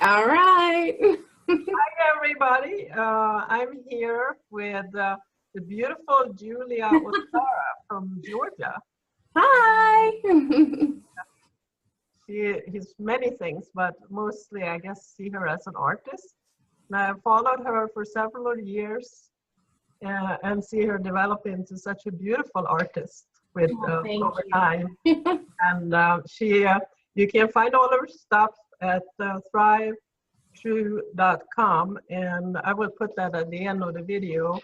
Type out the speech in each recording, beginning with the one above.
All right. Hi, everybody. I'm here with the beautiful Julia Ostara from Georgia. Hi. She's many things, but mostly I guess see her as an artist. And I've followed her for several years and see her develop into such a beautiful artist with Thank over you. time. And you can find all her stuff at thrivetrue.com, and I will put that at the end of the video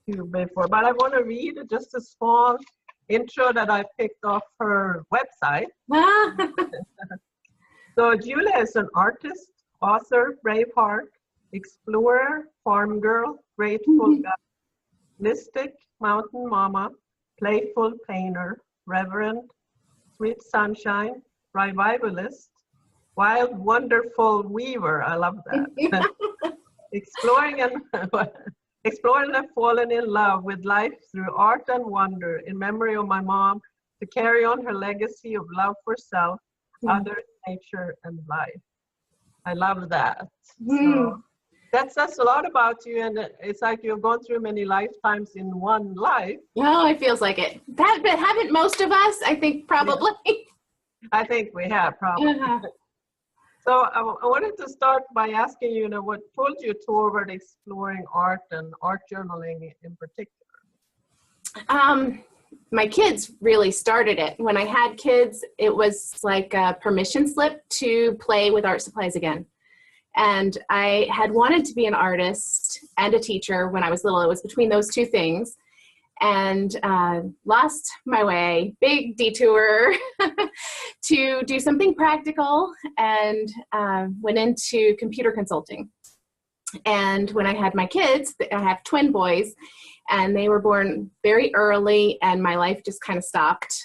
too before. But I want to read just a small intro that I picked off her website. So Julia is an artist, author, brave heart, explorer, farm girl, grateful guide, mystic, mountain mama, playful painter, reverend, sweet sunshine, revivalist, wild, wonderful weaver. I love that. Exploring and falling in love with life through art and wonder in memory of my mom to carry on her legacy of love for self, others, nature, and life. I love that. So that says a lot about you, and it's like you've gone through many lifetimes in one life. Oh, it feels like it. But haven't most of us? I think probably. I think we have probably. So I wanted to start by asking you, what pulled you toward exploring art and art journaling in particular? My kids really started it. When I had kids, it was like a permission slip to play with art supplies again. And I had wanted to be an artist and a teacher when I was little. It was between those two things. And lost my way, big detour to do something practical, and went into computer consulting. And when I had my kids, I have twin boys, and they were born very early, and my life just kind of stopped.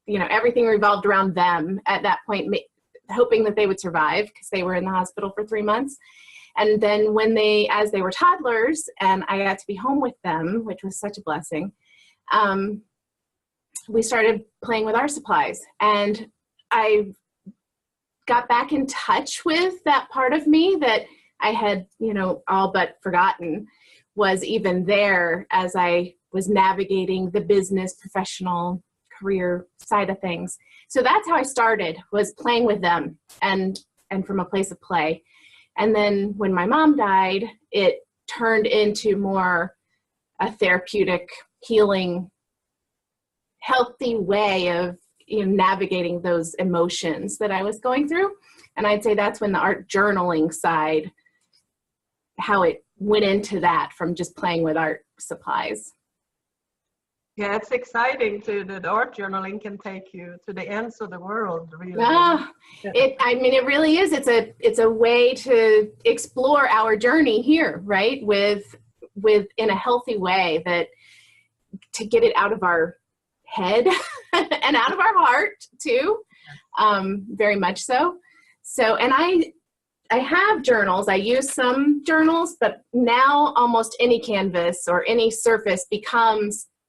Everything revolved around them at that point, hoping that they would survive because they were in the hospital for 3 months. And then as they were toddlers and I got to be home with them, which was such a blessing, we started playing with art supplies. And I got back in touch with that part of me that I had, all but forgotten was even there as I was navigating the business, professional career side of things. So that's how I started, was playing with them and from a place of play. And then when my mom died, it turned into more a therapeutic, healing, healthy way of navigating those emotions that I was going through. And I'd say that's when the art journaling side, how it went into that from just playing with art supplies. Yeah, it's exciting that art journaling can take you to the ends of the world, really. It really is. It's a way to explore our journey here, right? With in a healthy way, that to get it out of our head and out of our heart too, very much so. So, and I have journals. I use some journals, but now almost any canvas or any surface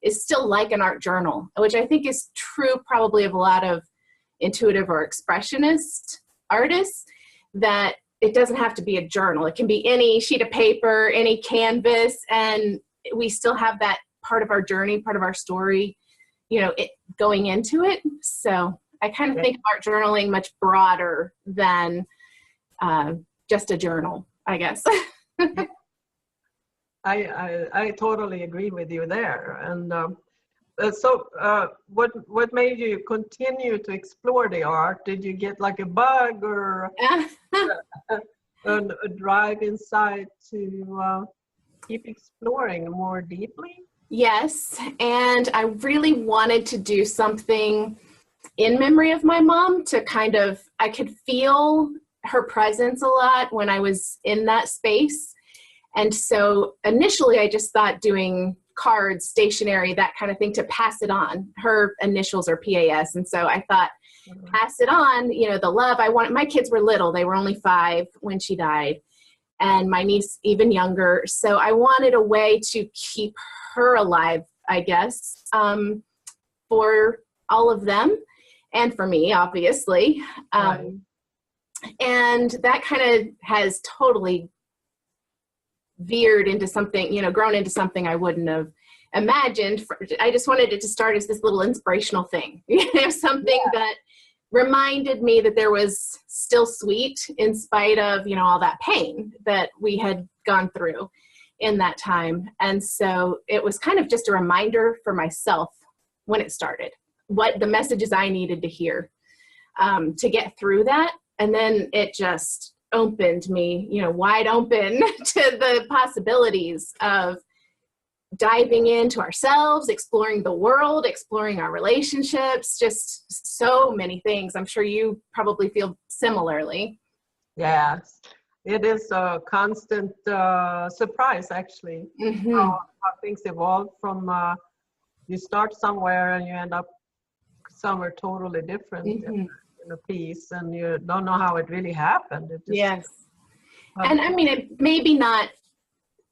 is still like an art journal, which I think is true probably of a lot of intuitive or expressionist artists, that it doesn't have to be a journal. It can be any sheet of paper, any canvas, and we still have that part of our journey, part of our story, going into it. So I kind of think of art journaling much broader than just a journal, I guess. I totally agree with you there. And so what made you continue to explore the art? Did you get like a bug or a drive inside to keep exploring more deeply? Yes, and I really wanted to do something in memory of my mom I could feel her presence a lot when I was in that space. And so initially I just thought doing cards, stationery, that kind of thing to pass it on. Her initials are PAS. And so I thought, pass it on, the love I wanted. My kids were little. They were only 5 when she died, and my niece even younger. So I wanted a way to keep her alive, I guess, for all of them and for me, obviously. Right. And that kind of has totally veered into something, grown into something I wouldn't have imagined. I just wanted it to start as this little inspirational thing, something that reminded me that there was still sweet in spite of, all that pain that we had gone through in that time. And so it was kind of just a reminder for myself when it started, what the messages I needed to hear to get through that. And then it just opened me, wide open to the possibilities of diving into ourselves, exploring the world, exploring our relationships, just so many things. I'm sure you probably feel similarly. Yes, it is a constant surprise, actually, how things evolve from you start somewhere and you end up somewhere totally different in a piece, and you don't know how it really happened. It just, yes. And I mean, it maybe not,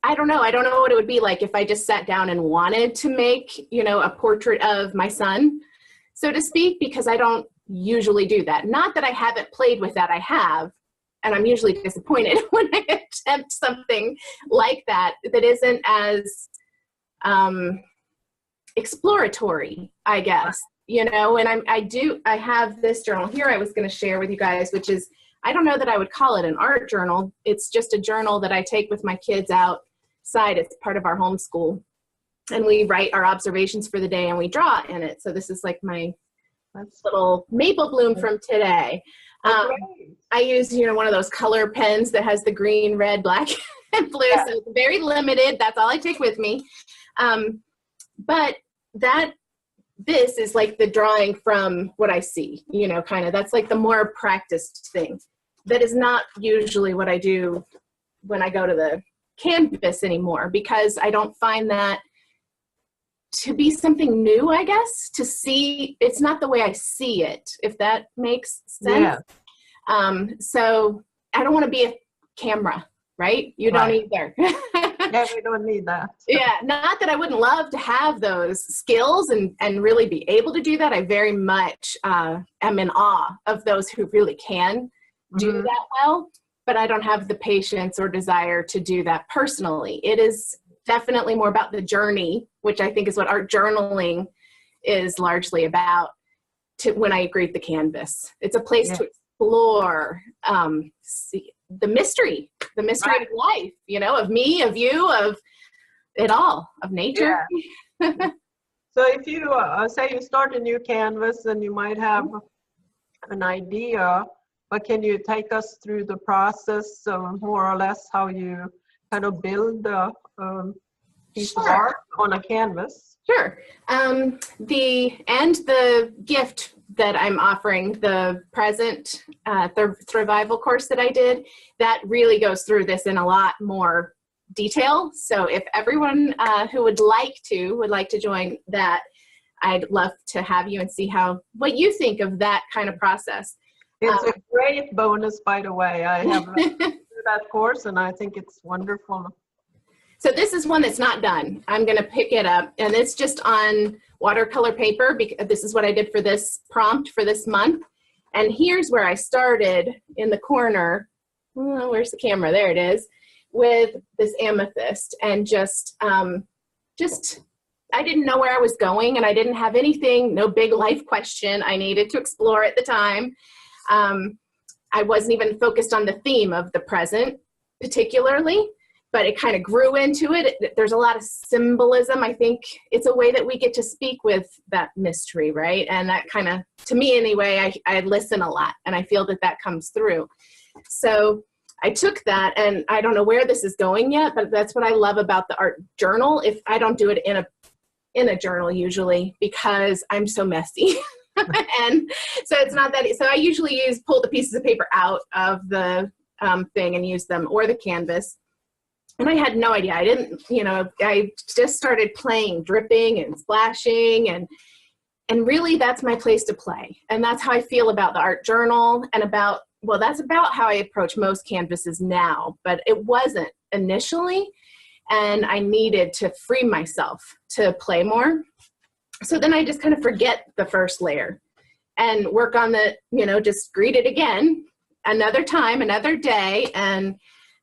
I don't know what it would be like if I just sat down and wanted to make, a portrait of my son, so to speak, because I don't usually do that. Not that I haven't played with that, I have, and I'm usually disappointed when I attempt something like that isn't as exploratory, I guess, and I have this journal here I was going to share with you guys, which is, I don't know that I would call it an art journal. It's just a journal that I take with my kids outside. It's part of our homeschool, and we write our observations for the day and we draw in it. So this is like my little maple bloom from today. I use, one of those color pens that has the green, red, black, and blue. Yeah. So it's very limited. That's all I take with me. But this is like the drawing from what I see, kind of, that's like the more practiced thing. That is not usually what I do when I go to the canvas anymore, because I don't find that to be something new, I guess, to see. It's not the way I see it, if that makes sense. Yeah. So I don't want to be a camera, right? You don't either. Yeah, we don't need that. Yeah, not that I wouldn't love to have those skills and really be able to do that. I very much am in awe of those who really can do that well, but I don't have the patience or desire to do that personally. It is definitely more about the journey, which I think is what art journaling is largely about, when I greet the canvas. It's a place to explore the mystery of life, of me, of you, of it all, of nature. Yeah. So if you say you start a new canvas and you might have an idea, but can you take us through the process, more or less how you kind of build a piece of art on a canvas? Sure. The gift that I'm offering, the present Thrivival course that I did, that really goes through this in a lot more detail. So if everyone who would like to join that, I'd love to have you and see what you think of that kind of process. It's a great bonus, by the way. I have through that course, and I think it's wonderful. So this is one that's not done. I'm going to pick it up, and it's just on watercolor paper, because this is what I did for this prompt for this month. And here's where I started, in the corner. Oh, where's the camera? There it is, with this amethyst, and just I didn't know where I was going, and I didn't have anything, no big life question I needed to explore at the time. I wasn't even focused on the theme of the present particularly, but it kind of grew into it. There's a lot of symbolism. I think it's a way that we get to speak with that mystery, right? And that kind of, to me anyway, I listen a lot, and I feel that comes through. So I took that, and I don't know where this is going yet, but that's what I love about the art journal. If I don't do it in a journal usually, because I'm so messy. And so it's not that, so I usually pull the pieces of paper out of the thing and use them, or the canvas. And I had no idea. I didn't, I just started playing, dripping and splashing, and really that's my place to play. And that's how I feel about the art journal, and that's about how I approach most canvases now, but it wasn't initially. And I needed to free myself to play more. So then I just kind of forget the first layer and work on just greet it again another time, another day, and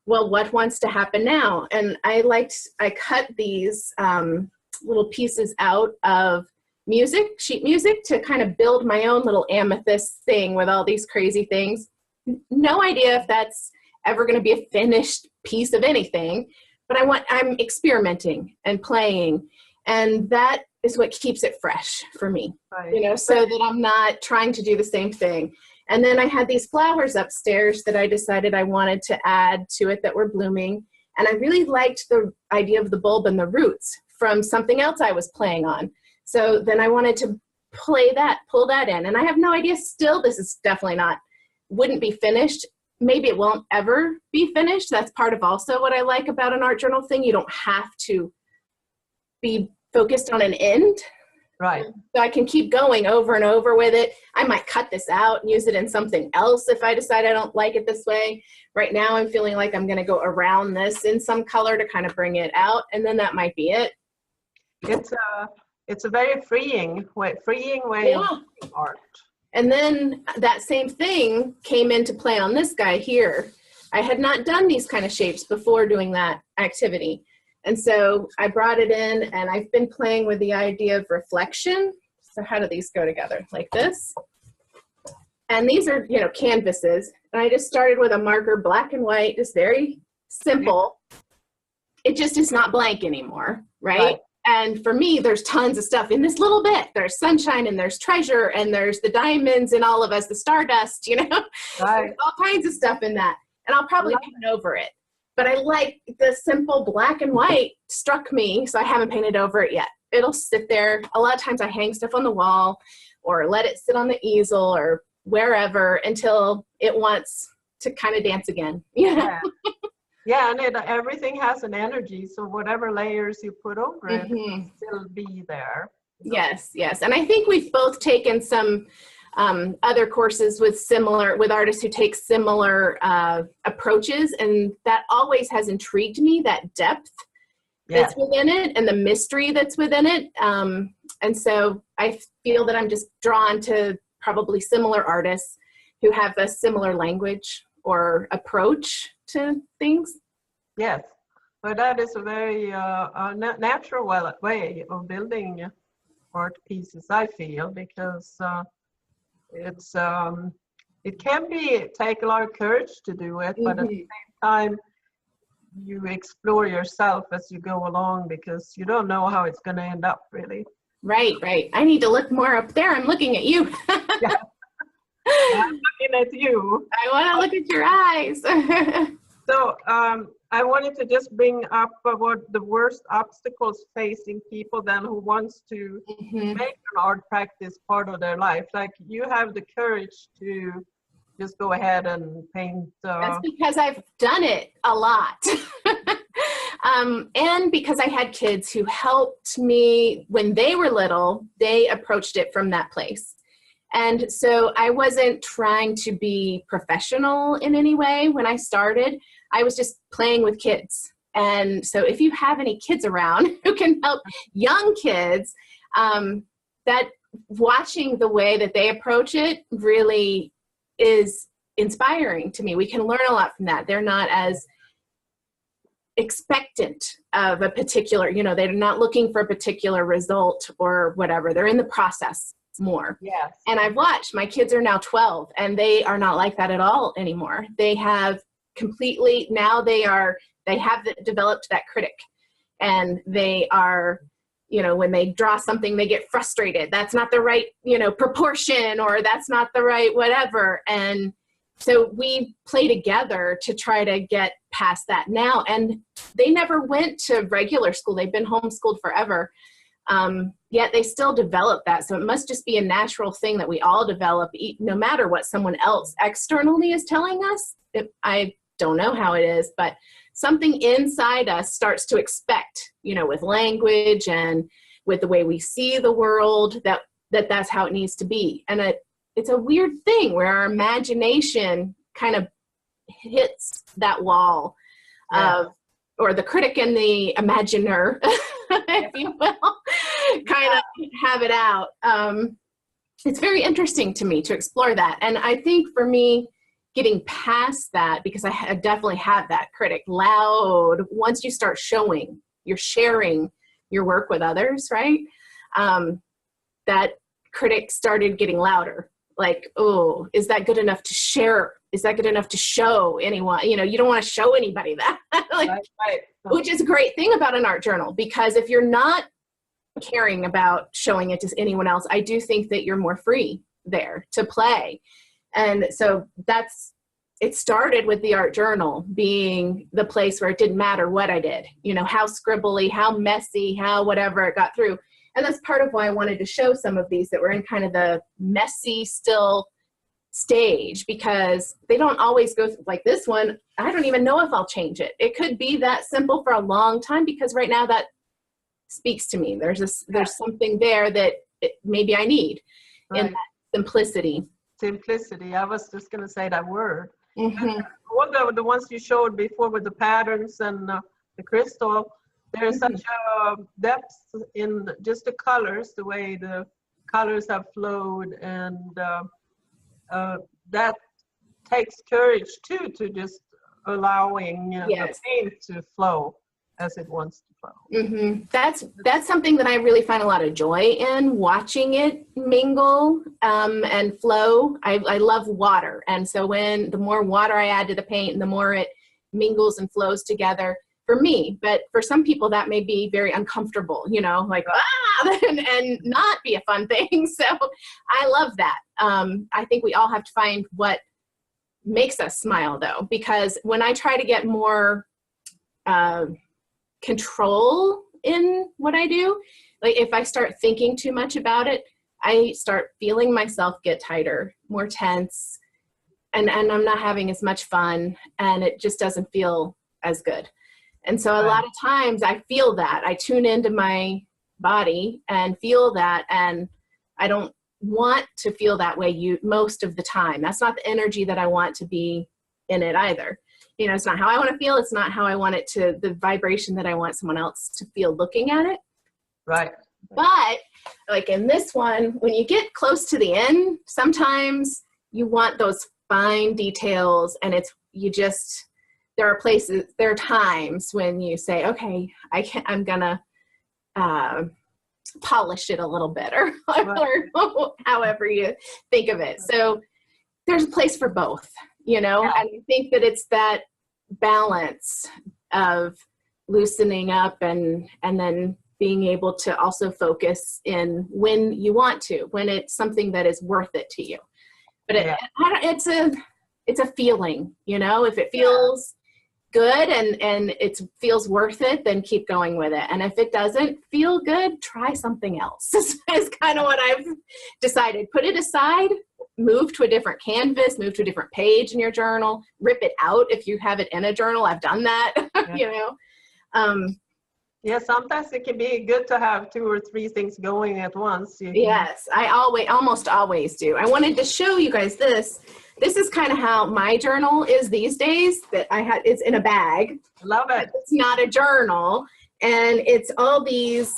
well, what wants to happen now? And I cut these little pieces out of sheet music, to kind of build my own little amethyst thing with all these crazy things. No idea if that's ever going to be a finished piece of anything, but I'm experimenting and playing, and that is what keeps it fresh for me, Right. so that I'm not trying to do the same thing. And then I had these flowers upstairs that I decided I wanted to add to it that were blooming. And I really liked the idea of the bulb and the roots from something else I was playing on. So then I wanted to pull that in. And I have no idea still, this is definitely wouldn't be finished. Maybe it won't ever be finished. That's part of also what I like about an art journal thing. You don't have to be focused on an end. Right. So I can keep going over and over with it. I might cut this out and use it in something else if I decide I don't like it this way. Right now I'm feeling like I'm going to go around this in some color to kind of bring it out, and then that might be it. It's a very freeing way of doing art. And then that same thing came into play on this guy here. I had not done these kind of shapes before doing that activity. And so I brought it in, and I've been playing with the idea of reflection. So how do these go together? Like this. And these are, canvases. And I just started with a marker, black and white, just very simple. It just is not blank anymore, right? And for me, there's tons of stuff in this little bit. There's sunshine, and there's treasure, and there's the diamonds in all of us, the stardust, Right. There's all kinds of stuff in that. And I'll probably paint over it. But I like the simple black and white struck me, so I haven't painted over it yet. It'll sit there. A lot of times I hang stuff on the wall or let it sit on the easel or wherever until it wants to kind of dance again. Yeah. Yeah, and everything has an energy, so whatever layers you put over it will still be there. So. Yes. And I think we've both taken some other courses with artists who take similar approaches, and that always has intrigued me, that depth that's within it and the mystery that's within it. And so I feel that I'm just drawn to probably similar artists who have a similar language or approach to things. Yes, but that is a very natural way of building art pieces, I feel, because it can take a lot of courage to do it, but at the same time you explore yourself as you go along, because you don't know how it's going to end up, really. Right. I need to look more up there. I'm looking at you. Yeah. I'm looking at you. I want to look at your eyes. So I wanted to just bring up what the worst obstacles facing people then who wants to make an art practice part of their life. Like, you have the courage to just go ahead and paint. That's because I've done it a lot. And because I had kids who helped me when they were little, they approached it from that place. And so I wasn't trying to be professional in any way when I started. I was just playing with kids. And so if you have any kids around who can help young kids, that watching the way that they approach it really is inspiring to me. We can learn a lot from that. They're not as expectant of a particular, they're not looking for a particular result or whatever. They're in the process more. Yes. And I've watched, my kids are now 12, and they are not like that at all anymore. They have completely, now they have developed that critic, and they are, when they draw something, they get frustrated. That's not the right, proportion, or that's not the right whatever. And so we play together to try to get past that now. And they never went to regular school. They've been homeschooled forever. Yet they still develop that. So it must just be a natural thing that we all develop, no matter what someone else externally is telling us. I don't know how it is, but something inside us starts to expect, with language and with the way we see the world, that's how it needs to be. And it's a weird thing where our imagination kind of hits that wall of, or the critic and the imaginer, if you will, kind of have it out. It's very interesting to me to explore that. And I think for me, getting past that, because I definitely have that critic loud. Once you start showing, you're sharing your work with others, right? That critic started getting louder. Like, oh, is that good enough to share? Is that good enough to show anyone? You know, you don't want to show anybody that. Like, right. Which is a great thing about an art journal, because if you're not caring about showing it to anyone else, I do think that you're more free there to play. And so it started with the art journal being the place where it didn't matter what I did, you know, how scribbly, how messy, how whatever it got through. And that's part of why I wanted to show some of these that were in kind of the messy still stage, because they don't always go like this one. I don't even know if I'll change it. It could be that simple for a long time, because right now that speaks to me. There's something there that maybe I need in that simplicity. Simplicity. I was just going to say that word. Mm-hmm. One of the ones you showed before with the patterns and the crystal, there's such a depth in just the colors, the way the colors have flowed, and that takes courage too, to just allowing the paint to flow as it wants to flow. Mm-hmm. That's something that I really find a lot of joy in, watching it mingle and flow. I love water, and so the more water I add to the paint, the more it mingles and flows together for me. But for some people that may be very uncomfortable, you know, like and not be a fun thing. So I love that. I think we all have to find what makes us smile, though, because when I try to get more control in what I do, like if I start thinking too much about it, I start feeling myself get tighter, more tense, and I'm not having as much fun, and it just doesn't feel as good. And so a lot of times I feel that. I tune into my body and feel that, and I don't want to feel that way most of the time. That's not the energy that I want to be in it either. You know, it's not how I want to feel. It's not how I want it to, the vibration that I want someone else to feel looking at it. Right. But like in this one, when you get close to the end, sometimes you want those fine details, and there are times when you say, okay, I'm gonna polish it a little bit, or however you think of it. So there's a place for both, you know, and I think that it's that balance of loosening up and then being able to also focus in when you want to, when it's something that is worth it to you. But it's a feeling, you know, if it feels good and it feels worth it, then keep going with it. And if it doesn't feel good, try something else. Is kind of what I've decided. Put it aside, move to a different canvas, move to a different page in your journal, rip it out if you have it in a journal. I've done that, you know. Sometimes it can be good to have 2 or 3 things going at once. Yes, I almost always do. I wanted to show you guys this. This is kind of how my journal is these days, that it's in a bag. Love it. It's not a journal. And it's all these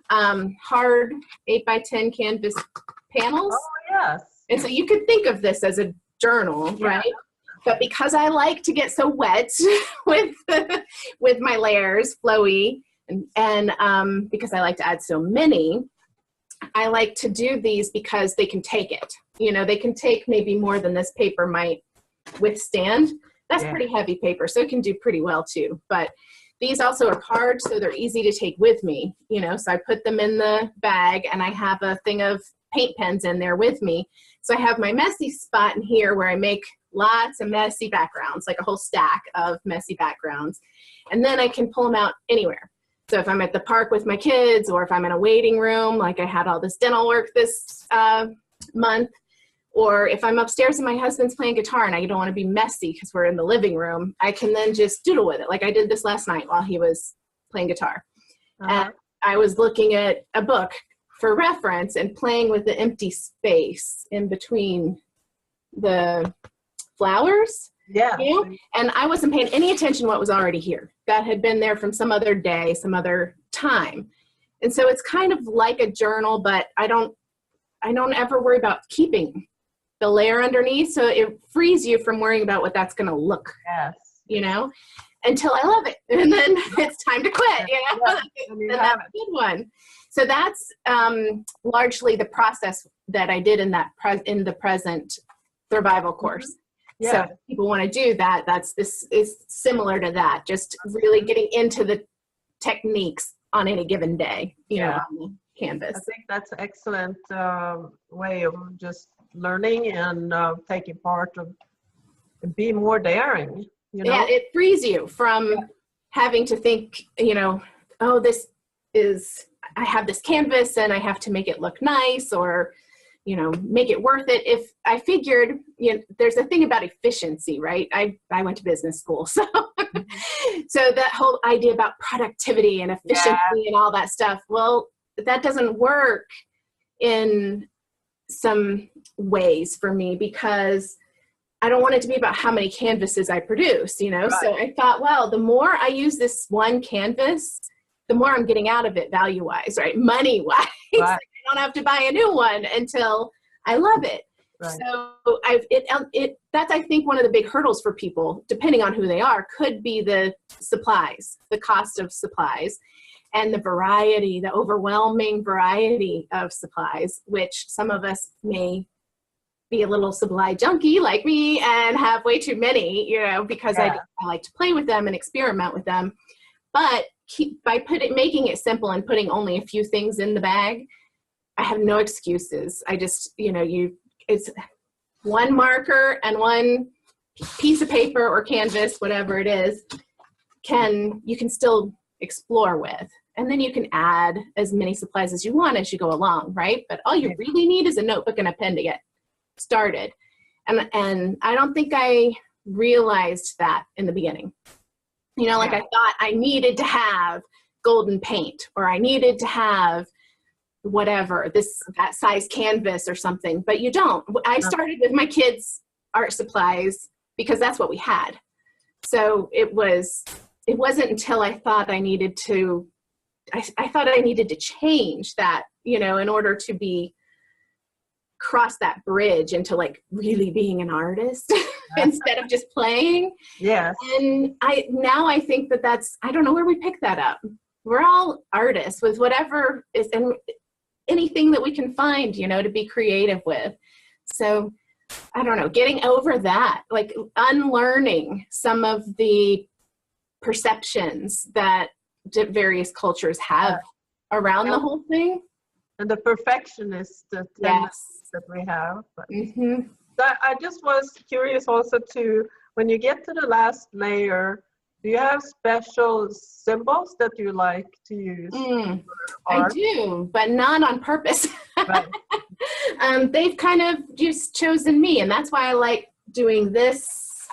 hard 8x10 canvas panels. Oh, yes. And so you could think of this as a journal, right? But because I like to get so wet with my layers, flowy, and because I like to add so many, I like to do these because they can take it. You know, they can take maybe more than this paper might withstand. That's pretty heavy paper, so it can do pretty well too. But these also are hard, so they're easy to take with me, you know, so I put them in the bag, and I have a thing of paint pens in there with me. So I have my messy spot in here where I make lots of messy backgrounds, like a whole stack of messy backgrounds. And then I can pull them out anywhere. So if I'm at the park with my kids, or if I'm in a waiting room, like I had all this dental work this month, or if I'm upstairs and my husband's playing guitar and I don't want to be messy because we're in the living room, I can then just doodle with it. Like I did this last night while he was playing guitar. And I was looking at a book for reference and playing with the empty space in between the flowers. Yeah. You know? And I wasn't paying any attention to what was already here. That had been there from some other day, some other time. And so it's kind of like a journal, but I don't ever worry about keeping the layer underneath. So it frees you from worrying about what that's going to look, Yes. you know, until I love it. And then it's time to quit, you know, Yeah. And that's a good one. So that's largely the process that I did in that in the present survival course. Yeah. So if people want to do that, this is similar to that, just really getting into the techniques on any given day, you know, on the canvas. I think that's an excellent way of just learning and taking part of, be more daring, you know? Yeah, it frees you from having to think, you know, oh, I have this canvas and I have to make it look nice, or, you know, make it worth it. If I figured, you know, there's a thing about efficiency, right? I went to business school, so so that whole idea about productivity and efficiency and all that stuff, well, that doesn't work in some ways for me, because I don't want it to be about how many canvases I produce, you know? Right. So I thought, well, the more I use this one canvas, the more I'm getting out of it value-wise, right? Money-wise. Right. I don't have to buy a new one until I love it. Right. So that's, I think, one of the big hurdles for people, depending on who they are, could be the supplies, the cost of supplies, and the variety, the overwhelming variety of supplies, which some of us may be a little supply junkie like me and have way too many, you know, because I like to play with them and experiment with them. But by making it simple and putting only a few things in the bag, I have no excuses. I just, you know, it's one marker and one piece of paper or canvas, whatever it is, you can still explore with. And then you can add as many supplies as you want as you go along, right? But all you really need is a notebook and a pen to get started. And I don't think I realized that in the beginning. You know, like I thought I needed to have golden paint, or I needed to have whatever, that size canvas or something, but you don't. I started with my kids' art supplies because that's what we had. So it wasn't until I thought I needed to change that, you know, in order to cross that bridge into like really being an artist instead of just playing. Yes. And I think that's, I don't know where we pick that up. We're all artists with whatever is, and anything that we can find, you know, to be creative with. So I don't know, getting over that, like unlearning some of the perceptions that various cultures have around the whole thing. And the perfectionist that we have. But I just was curious also too, when you get to the last layer, do you have special symbols that you like to use? I do, but not on purpose. Right. They've kind of just chosen me, and that's why I like doing this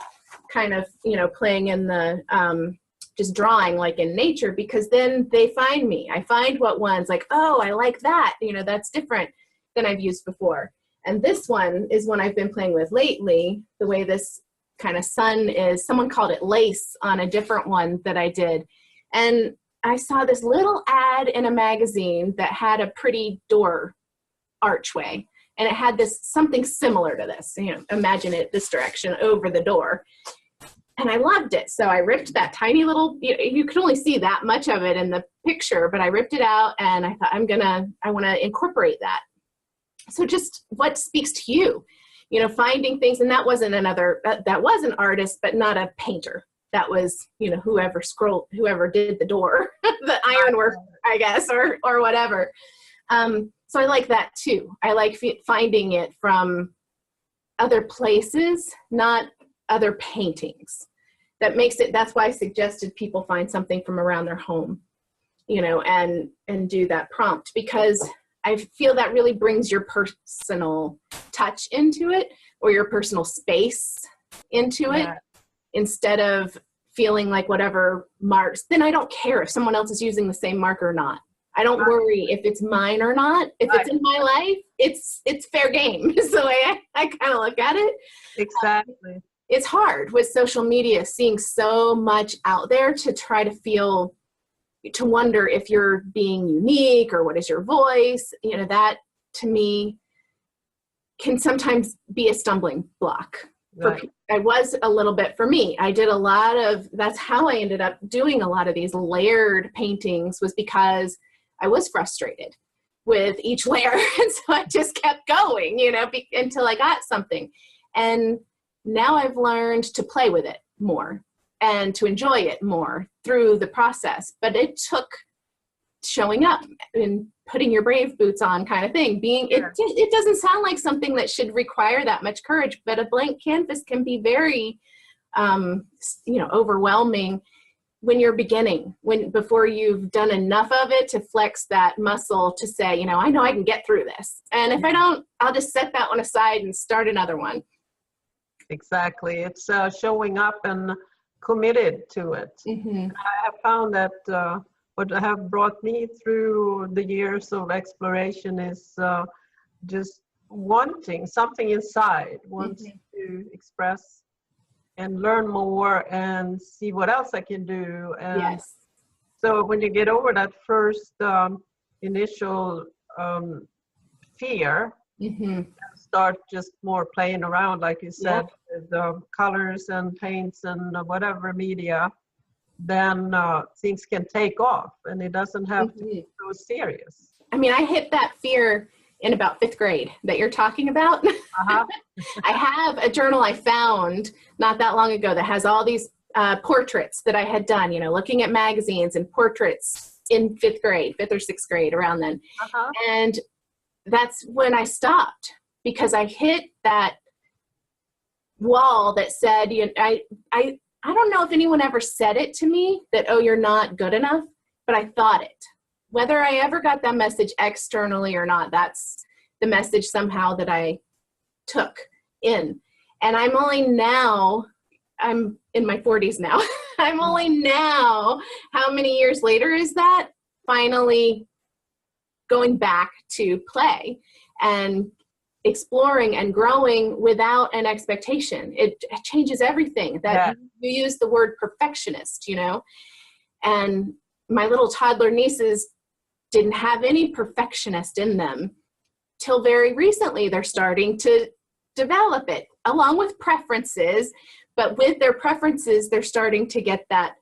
kind of, you know, playing in the, just drawing like in nature, because then they find me. I find what ones like, oh, I like that, you know, that's different than I've used before. And this one is one I've been playing with lately, the way this kind of sun is. Someone called it lace on a different one that I did. And I saw this little ad in a magazine that had a pretty door archway. And it had something similar to this, you know, imagine it this direction over the door. And I loved it. So I ripped that tiny little, you could only see that much of it in the picture, but I ripped it out and I thought, I want to incorporate that. So just what speaks to you, you know, finding things. And that wasn't that was an artist, but not a painter. That was, you know, whoever did the door, the ironwork, I guess, or whatever. So I like that too. I like finding it from other places, not other paintings. That's why I suggested people find something from around their home, you know, and do that prompt, because I feel that really brings your personal touch into it, or your personal space into it, instead of feeling like whatever marks. Then I don't care if someone else is using the same mark or not. I don't worry if it's mine or not. If it's in my life, it's fair game. Is the way I kind of look at it. Exactly. It's hard with social media, seeing so much out there, to try to wonder if you're being unique or what is your voice. You know, that to me can sometimes be a stumbling block. Right. I was a little bit for me. I did a lot of, that's how I ended up doing a lot of these layered paintings, was because I was frustrated with each layer. And so I just kept going, until I got something. And now I've learned to play with it more and to enjoy it more through the process. But it took showing up and putting your brave boots on kind of thing. It doesn't sound like something that should require that much courage, but a blank canvas can be very, overwhelming when you're beginning, before you've done enough of it to flex that muscle to say, I know I can get through this. And if I don't, I'll just set that one aside and start another one. Exactly. It's showing up and committed to it. Mm-hmm. I have found that what have brought me through the years of exploration is just wanting something inside, wanting to express and learn more and see what else I can do. And yes. So when you get over that first initial fear, start just more playing around, like you said, with colors and paints and whatever media, then things can take off and it doesn't have to be so serious. I mean, I hit that fear in about 5th grade that you're talking about. I have a journal I found not that long ago that has all these portraits that I had done, looking at magazines and portraits in 5th grade, 5th or 6th grade, around then. And that's when I stopped, because I hit that wall that said, I don't know if anyone ever said it to me that, oh, you're not good enough, but I thought it. Whether I ever got that message externally or not, that's the message somehow that I took in. And I'm in my 40s now. I'm only now, how many years later is that? Finally going back to play and exploring and growing without an expectation. It changes everything. That you use the word perfectionist, and my little toddler nieces didn't have any perfectionist in them till very recently. They're starting to develop it along with preferences, but with their preferences, they're starting to get that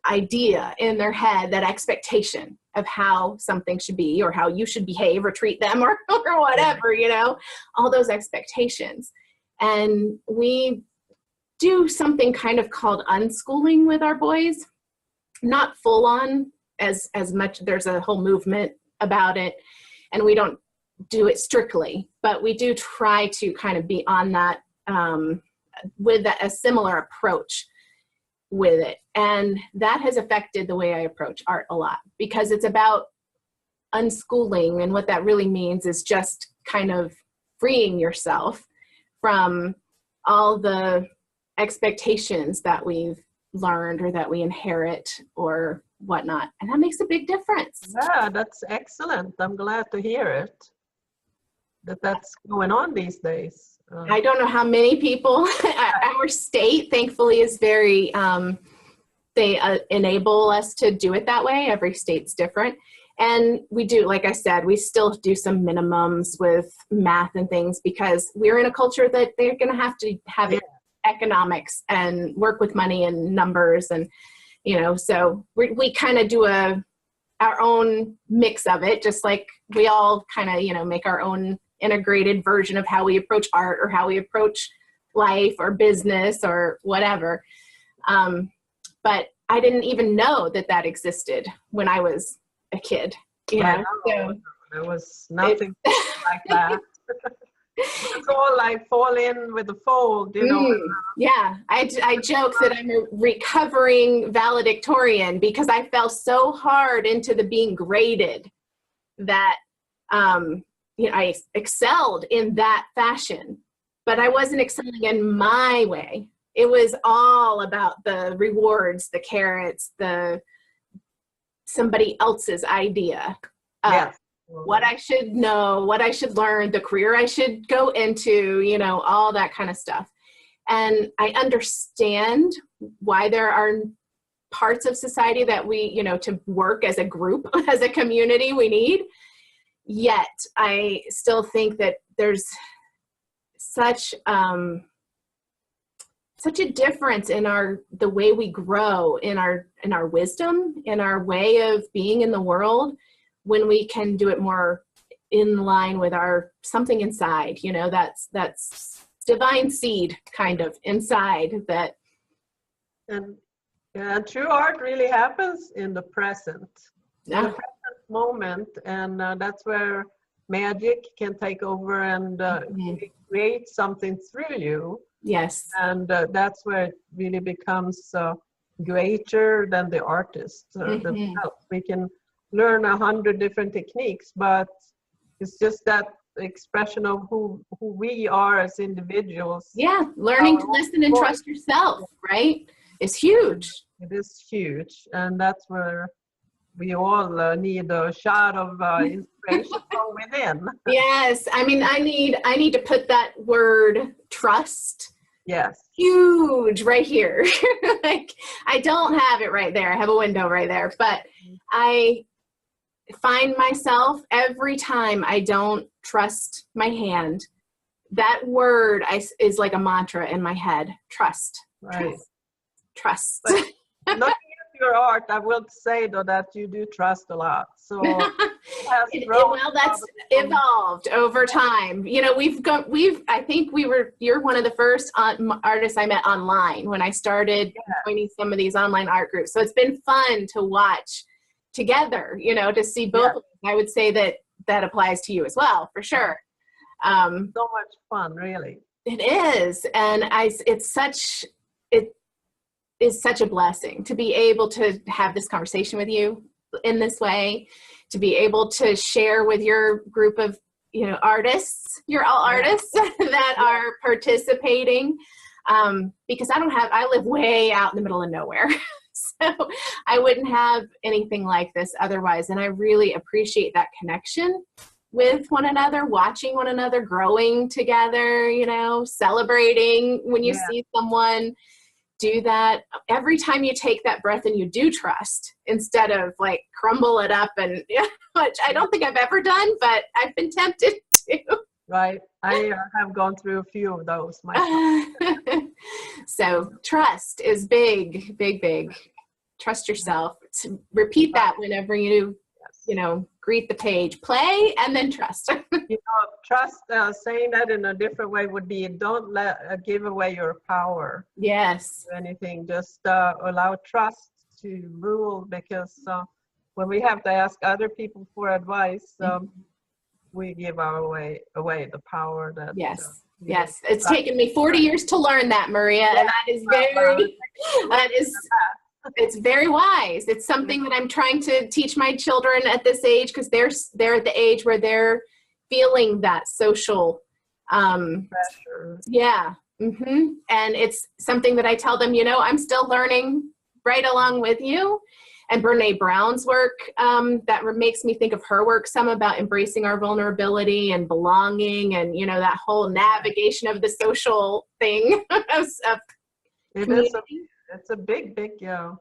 idea in their head, that expectation of how something should be or how you should behave or treat them or whatever, all those expectations. And we do something kind of called unschooling with our boys, not full on as much. There's a whole movement about it, and we don't do it strictly, but we do try to kind of be on that with a similar approach with it. And that has affected the way I approach art a lot, because it's about unschooling. And what that really means is just kind of freeing yourself from all the expectations that we've learned or that we inherit or whatnot. And that makes a big difference. Yeah, that's excellent. I'm glad to hear it, that's going on these days. I don't know how many people, our state thankfully is very, they enable us to do it that way. Every state's different. And we do, like I said, we still do some minimums with math and things, because we're in a culture that they're going to have economics and work with money and numbers. And, so we kind of do our own mix of it, just like we all kind of, make our own integrated version of how we approach art or how we approach life or business or whatever. But I didn't even know that existed when I was a kid. So there was nothing like that. It's all like fall in with the fold, Yeah, I joke that I'm a recovering valedictorian, because I fell so hard into the being graded that I excelled in that fashion, but I wasn't excelling in my way. It was all about the rewards, the carrots, somebody else's idea of what I should know, what I should learn, the career I should go into, all that kind of stuff. And I understand why there are parts of society that we, to work as a group, as a community, we need. yet I still think that there's such such a difference in the way we grow, in our wisdom, in our way of being in the world, when we can do it more in line with our something inside, you know, that's divine seed kind of inside that. And yeah, true art really happens in the present, in the present moment, and that's where magic can take over and create something through you. Yes. And that's where it really becomes greater than the artist themselves. We can learn 100 different techniques, but it's just that expression of who we are as individuals. Yeah, learning to listen and trust yourself, right? Is huge. It is huge, and that's where we all need a shot of inspiration from within. Yes, I mean, I need to put that word trust. Yes. Huge right here. Like, I don't have it right there. I have a window right there, but I find myself every time I don't trust my hand, that word is like a mantra in my head. Trust. Right. Trust. But looking at your art, I will say though that you do trust a lot. So well, that's evolved over time. You know, I think you're one of the first artists I met online when I started joining some of these online art groups. So it's been fun to watch together, you know, to see both of us. I would say that applies to you as well, for sure. So much fun, really. It is. And it is such a blessing to be able to have this conversation with you in this way, to be able to share with your group of, you know, artists. You're all artists that are participating, because I live way out in the middle of nowhere. So I wouldn't have anything like this otherwise. And I really appreciate that connection with one another, watching one another, growing together, you know, celebrating when you see someone do that. Every time you take that breath and you do trust, instead of like crumble it up, and which I don't think I've ever done, but I've been tempted to. Right. I have gone through a few of those myself. So trust is big, big, big. Trust yourself. Repeat that whenever you know, greet the page. Play and then trust. You know, trust, saying that in a different way would be, don't give away your power. Yes. Anything. Just allow trust to rule, because when we have to ask other people for advice, we give away the power that. Yes. Yes. It's taken me 40 years to learn that, Maria, and it's very wise. It's something that I'm trying to teach my children at this age, because they're at the age where they're feeling that social pressure. Yeah. And it's something that I tell them, you know, I'm still learning right along with you. And Brene Brown's work, that makes me think of her work some, about embracing our vulnerability and belonging, and, you know, that whole navigation of the social thing of It's a big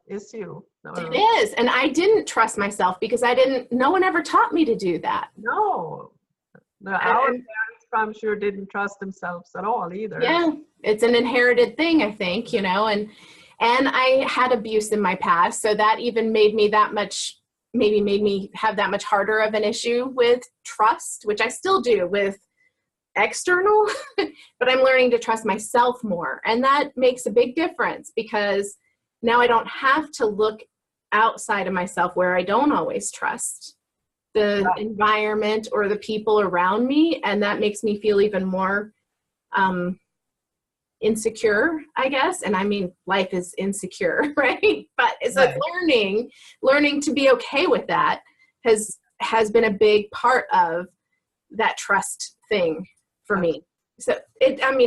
issue. It is. And I didn't trust myself because no one ever taught me to do that. No. Our parents, I'm sure, didn't trust themselves at all either. Yeah. It's an inherited thing, I think, you know, and I had abuse in my past. So that even made me made me have that much harder of an issue with trust, which I still do with external, but I'm learning to trust myself more. And that makes a big difference, because now I don't have to look outside of myself where I don't always trust the environment or the people around me. And that makes me feel even more insecure, I guess. And I mean, life is insecure, right? But it's like learning to be okay with that has been a big part of that trust thing for me. So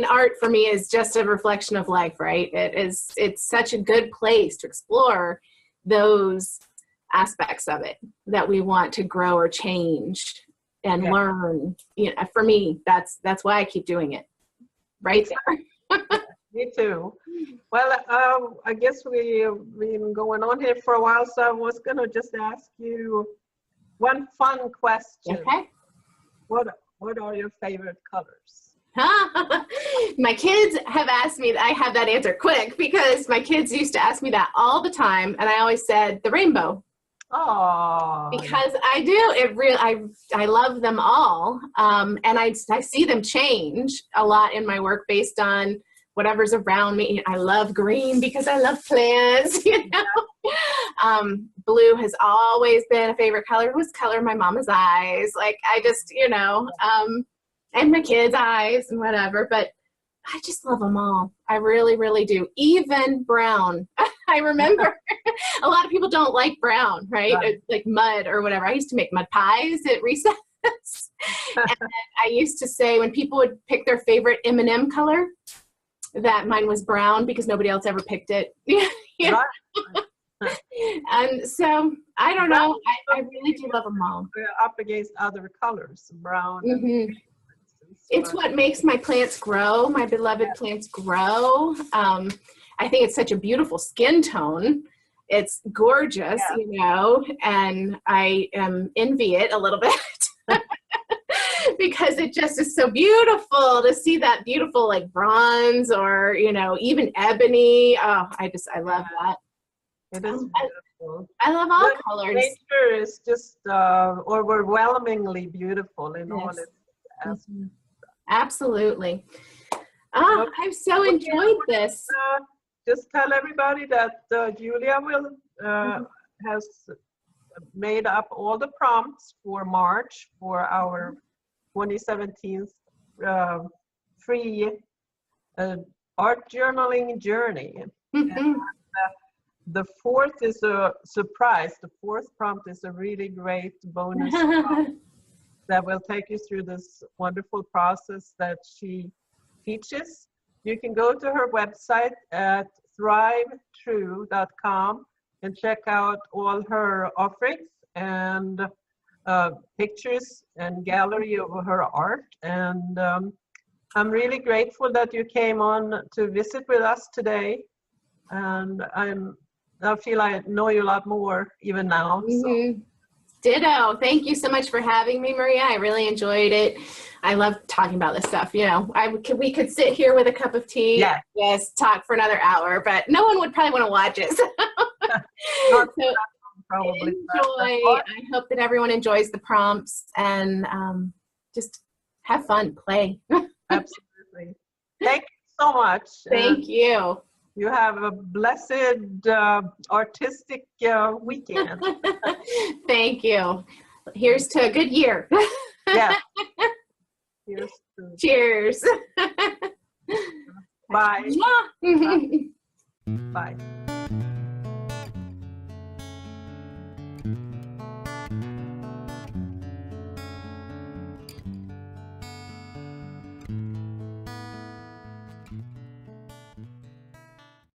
art for me is just a reflection of life, right? It's such a good place to explore those aspects of it that we want to grow or change and learn. You know, for me, that's why I keep doing it. Right there. Me too. Well, I guess we've been going on here for a while, so I was gonna just ask you one fun question. Okay. What are your favorite colors? My kids have asked me, I have that answer quick because my kids used to ask me that all the time. And I always said the rainbow. Oh, Because I do, I love them all. And I see them change a lot in my work based on whatever's around me. I love green because I love plants, you know. Blue has always been a favorite color. It was color my mama's eyes. Like I just, you know, and my kids' eyes and whatever, but I just love them all. I really, really do. Even brown. I remember a lot of people don't like brown, right? It's like mud or whatever. I used to make mud pies at recess. And I used to say when people would pick their favorite M&M color, that mine was brown because nobody else ever picked it. You know? And so I don't know. I really do love them all. We're up against other colors, brown. Mm-hmm. It's what makes my plants grow, my beloved plants grow. I think it's such a beautiful skin tone. It's gorgeous, you know, and I envy it a little bit because it just is so beautiful to see that beautiful like bronze or, you know, even ebony. Oh, I love that. It is beautiful. I love all colors. Nature is just overwhelmingly beautiful in all its aspects. Mm-hmm. Absolutely. I've so enjoyed this. Just tell everybody that Julia will has made up all the prompts for March for our 2017 free art journaling journey. Mm-hmm. And, the fourth is a surprise. The fourth prompt is a really great bonus prompt that will take you through this wonderful process that she teaches. You can go to her website at thrivetrue.com and check out all her offerings and pictures and gallery of her art. And I'm really grateful that you came on to visit with us today. And I feel I know you a lot more even now. So. Mm-hmm. Ditto. Thank you so much for having me, Maria. I really enjoyed it. I love talking about this stuff. You know, we could sit here with a cup of tea, just talk for another hour, but no one would probably want to watch it. So probably enjoy. I hope that everyone enjoys the prompts and just have fun, play. Absolutely. Thank you so much. Thank you. You have a blessed artistic weekend. Thank you. Here's to a good year. Yeah. Cheers. Bye. Bye. Bye.